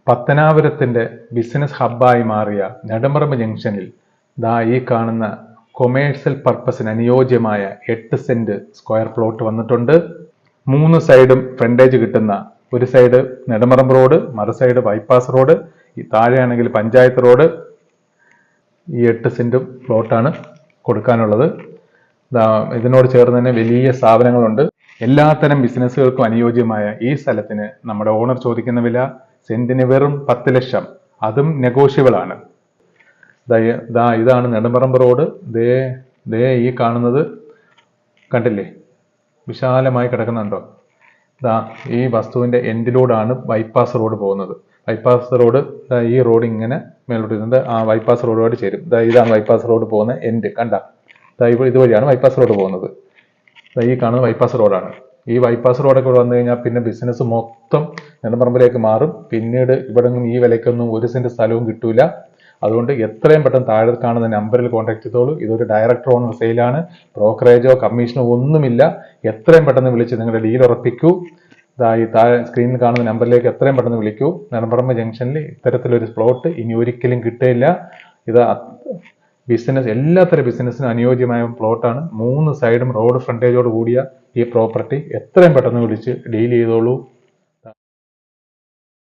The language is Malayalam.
പത്തനാപുരത്തിന്റെ ബിസിനസ് ഹബ്ബായി മാറിയ നെടുമറമ്പ് ജംഗ്ഷനിൽ ഈ കാണുന്ന കൊമേഴ്സ്യൽ പർപ്പസിന് അനുയോജ്യമായ 8 സെന്റ് സ്ക്വയർ പ്ലോട്ട് വന്നിട്ടുണ്ട്. 3 സൈഡും ഫ്രണ്ടേജ് കിട്ടുന്ന, ഒരു സൈഡ് നെടുമറമ്പ് റോഡ്, മറു സൈഡ് ബൈപ്പാസ് റോഡ്, താഴെയാണെങ്കിൽ പഞ്ചായത്ത് റോഡ്. ഈ 8 സെന്റും പ്ലോട്ടാണ് കൊടുക്കാനുള്ളത്. ഇതിനോട് ചേർന്ന് തന്നെ വലിയ സ്ഥാപനങ്ങളുണ്ട്. എല്ലാത്തരം ബിസിനസ്സുകൾക്കും അനുയോജ്യമായ ഈ സ്ഥലത്തിന് നമ്മുടെ ഓണർ ചോദിക്കുന്ന വില സെന്റിന് വെറും 10 ലക്ഷം. അതും നെഗോഷ്യബിൾ ആണ്. ഇതാണ് നെടുമറമ്പ് റോഡ്. ഈ കാണുന്നത് കണ്ടില്ലേ, വിശാലമായി കിടക്കുന്നുണ്ടോ? ഈ വസ്തുവിന്റെ എൻഡിലൂടെയാണ് ബൈപ്പാസ് റോഡ് പോകുന്നത്. ബൈപ്പാസ് റോഡ് ഈ റോഡ് ഇങ്ങനെ മേലോട്ട് ഇരുന്നത് ആ ബൈപ്പാസ് റോഡുമായിട്ട് ചേരും. ഇതാണ് ബൈപ്പാസ് റോഡ് പോകുന്ന എൻഡ്. ഇതുവഴിയാണ് ബൈപ്പാസ് റോഡ് പോകുന്നത്. ഈ കാണുന്നത് ബൈപ്പാസ് റോഡാണ്. ഈ ബൈപ്പാസ് റോഡൊക്കെ വന്നു കഴിഞ്ഞാൽ പിന്നെ ബിസിനസ് മൊത്തം നെടുമറമ്പിലേക്ക് മാറും. പിന്നീട് ഇവിടെ നിന്നും ഈ വിലയ്ക്കൊന്നും 1 സെന്റ് സ്ഥലവും കിട്ടൂല. അതുകൊണ്ട് എത്രയും പെട്ടെന്ന് താഴെ കാണുന്ന നമ്പറിൽ കോൺടാക്ട് ചെയ്തോളൂ. ഇതൊരു ഡയറക്ടർ ഓണർ സെയിലാണ്. ബ്രോക്കറേജോ കമ്മീഷനോ ഒന്നുമില്ല. എത്രയും പെട്ടെന്ന് വിളിച്ച് നിങ്ങളുടെ ഡീൽ ഉറപ്പിക്കൂ. ഈ താഴെ സ്ക്രീനിൽ കാണുന്ന നമ്പറിലേക്ക് എത്രയും പെട്ടെന്ന് വിളിക്കൂ. നെടുമറമ്പ് ജംഗ്ഷനിൽ ഇത്തരത്തിലൊരു പ്ലോട്ട് ഇനി ഒരിക്കലും കിട്ടില്ല. എല്ലാത്തരം ബിസിനസ്സിനും അനുയോജ്യമായ പ്ലോട്ടാണ്. 3 സൈഡും റോഡ് ഫ്രണ്ടേജോട് കൂടിയ ഈ പ്രോപ്പർട്ടി എത്രയും പെട്ടെന്ന് വിളിച്ച് ഡീൽ ചെയ്തോളൂ.